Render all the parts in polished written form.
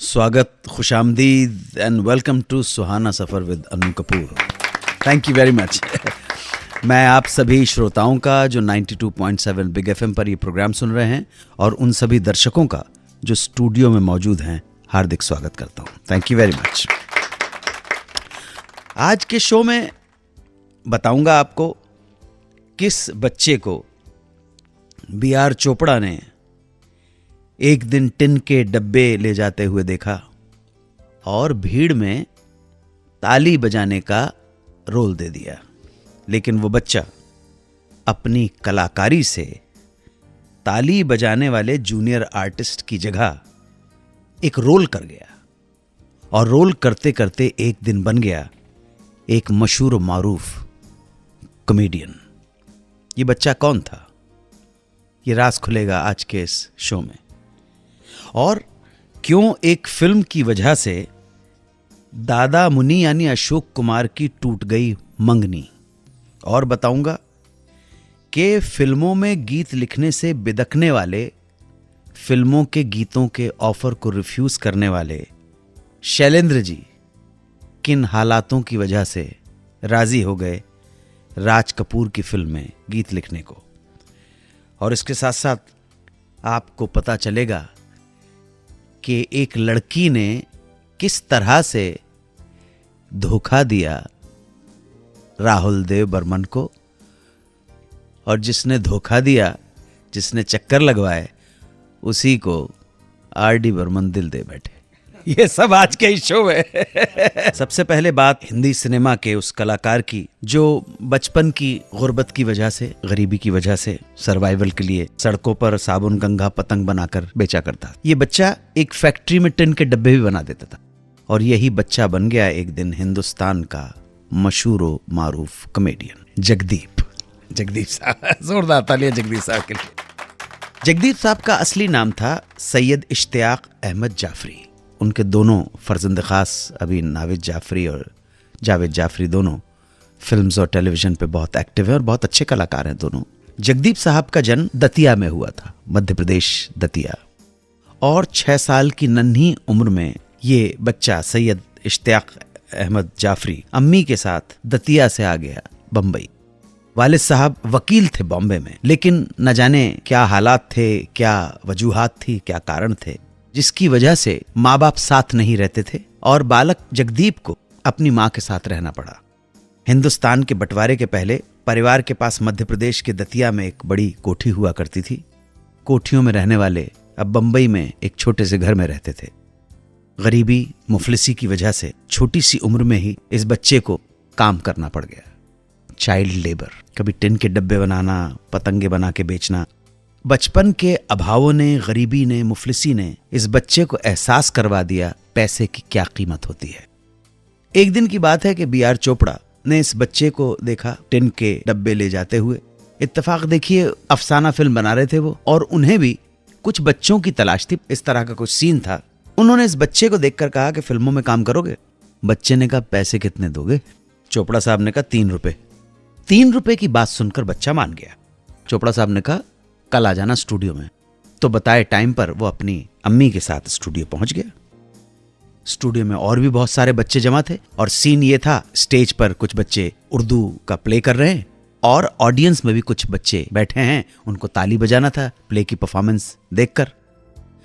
स्वागत, खुशामदीद and welcome to Suhana Safar with Anu Kapoor. Thank you very much. मैं आप सभी श्रोताओं का जो 92.7 बिग एफएम पर ये प्रोग्राम सुन रहे हैं और उन सभी दर्शकों का जो स्टूडियो में मौजूद हैं हार्दिक स्वागत करता हूँ। Thank you very much. आज के शो में बताऊंगा आपको किस बच्चे को बी.आर. चोपड़ा ने एक दिन टिन के डब्बे ले जाते हुए देखा और भीड़ में ताली बजाने का रोल दे दिया, लेकिन वो बच्चा अपनी कलाकारी से ताली बजाने वाले जूनियर आर्टिस्ट की जगह एक रोल कर गया और रोल करते करते एक दिन बन गया एक मशहूर मारूफ कॉमेडियन। ये बच्चा कौन था, ये राज खुलेगा आज के इस शो में। और क्यों एक फिल्म की वजह से दादा मुनि यानी अशोक कुमार की टूट गई मंगनी, और बताऊंगा कि फिल्मों में गीत लिखने से बिदकने वाले, फिल्मों के गीतों के ऑफर को रिफ्यूज करने वाले शैलेंद्र जी किन हालातों की वजह से राजी हो गए राज कपूर की फिल्म में गीत लिखने को। और इसके साथ साथ आपको पता चलेगा कि एक लड़की ने किस तरह से धोखा दिया राहुल देव बर्मन को, और जिसने धोखा दिया, जिसने चक्कर लगवाए, उसी को आर.डी. बर्मन दिल दे बैठे। ये सब आज के इस शो में। सबसे पहले बात हिंदी सिनेमा के उस कलाकार की जो बचपन की गुर्बत की वजह से, गरीबी की वजह से सर्वाइवल के लिए सड़कों पर साबुन गंगा पतंग बनाकर बेचा करता। ये बच्चा एक फैक्ट्री में टिन के डब्बे भी बना देता था और यही बच्चा बन गया एक दिन हिंदुस्तान का मशहूर मारूफ कॉमेडियन जगदीप साहब। जोरदार तालियां जगदीप साहब के लिए। जगदीप साहब का असली नाम था सैयद इश्तियाक अहमद जाफरी। उनके दोनों फर्जंद खास अभी नाविद जाफरी और जावेद जाफरी दोनों फिल्म्स और टेलीविजन पे बहुत एक्टिव हैं और बहुत अच्छे कलाकार हैं दोनों। जगदीप साहब का जन्म दतिया में हुआ था, मध्य प्रदेश दतिया, और 6 साल की नन्ही उम्र में ये बच्चा सैयद इश्तियाक अहमद जाफरी अम्मी के साथ दतिया से आ गया बम्बई। वालिद साहब वकील थे बॉम्बे में, लेकिन न जाने क्या हालात थे, क्या वजूहात थी, क्या कारण थे, जिसकी वजह से माँ बाप साथ नहीं रहते थे और बालक जगदीप को अपनी माँ के साथ रहना पड़ा। हिंदुस्तान के बंटवारे के पहले परिवार के पास मध्य प्रदेश के दतिया में एक बड़ी कोठी हुआ करती थी। कोठियों में रहने वाले अब बंबई में एक छोटे से घर में रहते थे। गरीबी मुफलिसी की वजह से छोटी सी उम्र में ही इस बच्चे को काम करना पड़ गया, चाइल्ड लेबर। कभी टिन के डब्बे बनाना, पतंगे बना के बेचना। बचपन के अभावों ने, गरीबी ने, मुफलिसी ने इस बच्चे को एहसास करवा दिया पैसे की क्या कीमत होती है। एक दिन की बात है कि बी.आर. चोपड़ा ने इस बच्चे को देखा टिन के डब्बे ले जाते हुए। इत्तेफाक देखिए, अफसाना फिल्म बना रहे थे वो, और उन्हें भी कुछ बच्चों की तलाश थी। इस तरह का कुछ सीन था। उन्होंने इस बच्चे को देखकर कहा कि फिल्मों में काम करोगे? बच्चे ने कहा पैसे कितने दोगे? चोपड़ा साहब ने कहा 3 रुपए। 3 रुपए की बात सुनकर बच्चा मान गया। चोपड़ा साहब ने कहा कल आ जाना स्टूडियो में। तो बताए टाइम पर वो अपनी अम्मी के साथ स्टूडियो पहुंच गया। स्टूडियो में और भी बहुत सारे बच्चे जमा थे और सीन ये था, स्टेज पर कुछ बच्चे उर्दू का प्ले कर रहे हैं और ऑडियंस में भी कुछ बच्चे बैठे हैं, उनको ताली बजाना था प्ले की परफॉर्मेंस देखकर।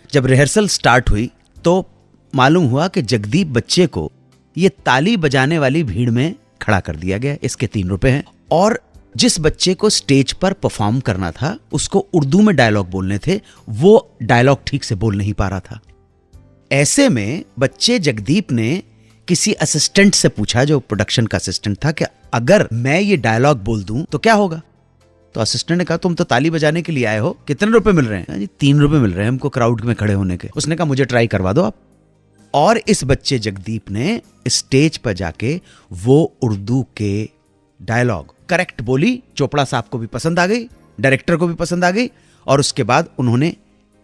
जब रिहर्सल स्टार्ट हुई तो मालूम हुआ कि जगदीप बच्चे को ये ताली बजाने वाली भीड़ में खड़ा कर दिया गया। इसके 3 रुपए हैं, और जिस बच्चे को स्टेज पर परफॉर्म करना था उसको उर्दू में डायलॉग बोलने थे, वो डायलॉग ठीक से बोल नहीं पा रहा था। ऐसे में बच्चे जगदीप ने किसी असिस्टेंट से पूछा, जो प्रोडक्शन का असिस्टेंट था, कि अगर मैं ये डायलॉग बोल दूं तो क्या होगा? तो असिस्टेंट ने कहा तुम तो ताली बजाने के लिए आए हो, कितने रुपए मिल रहे हैं? जी 3 रुपए मिल रहे हैं हमको क्राउड में खड़े होने के। उसने कहा मुझे ट्राई करवा दो आप। और इस बच्चे जगदीप ने स्टेज पर जाके वो उर्दू के डायलॉग करेक्ट बोली। चोपड़ा साहब को भी पसंद आ गई, डायरेक्टर को भी पसंद आ गई, और उसके बाद उन्होंने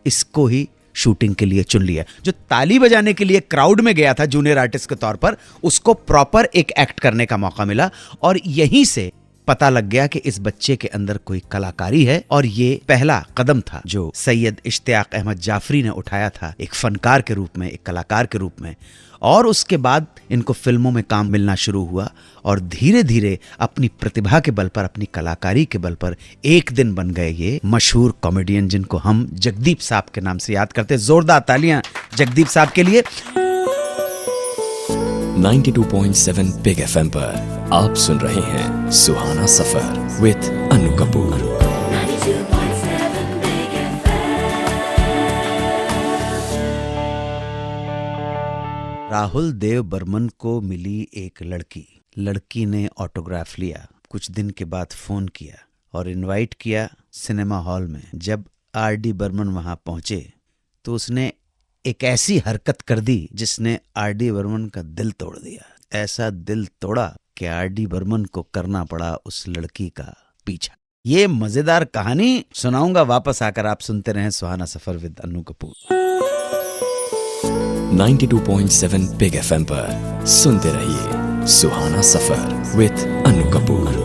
इसको ही शूटिंग के लिए चुन लिया। जो ताली बजाने के लिए क्राउड में गया था जूनियर आर्टिस्ट के तौर पर, उसको प्रॉपर एक एक्ट करने का मौका मिला, और यहीं से पता लग गया कि इस बच्चे के अंदर कोई कलाकारी है और ये पहला कदम था जो सैयद इश्तियाक अहमद जाफरी ने उठाया था एक फनकार के रूप में, एक कलाकार के रूप में। और उसके बाद इनको फिल्मों में काम मिलना शुरू हुआ और धीरे धीरे अपनी प्रतिभा के बल पर, अपनी कलाकारी के बल पर एक दिन बन गए ये मशहूर कॉमेडियन जिनको हम जगदीप साहब के नाम से याद करते हैं। जोरदार तालियां जगदीप साहब के लिए। 92.7 बिग FM पर आप सुन रहे हैं सुहाना सफर विद अनु कपूर। राहुल देव बर्मन को मिली एक लड़की ने ऑटोग्राफ लिया, कुछ दिन के बाद फोन किया और इनवाइट किया सिनेमा हॉल में। जब आर.डी. बर्मन वहां पहुंचे तो उसने एक ऐसी हरकत कर दी जिसने आर.डी. बर्मन का दिल तोड़ दिया। ऐसा दिल तोड़ा कि आर.डी. बर्मन को करना पड़ा उस लड़की का पीछा। ये मजेदार कहानी सुनाऊंगा वापस आकर, आप सुनते रहें Suhana Safar with Anu Kapoor. 92.7 big FM पर सुनते रहिए सुहाना सफर विद अनु कपूर।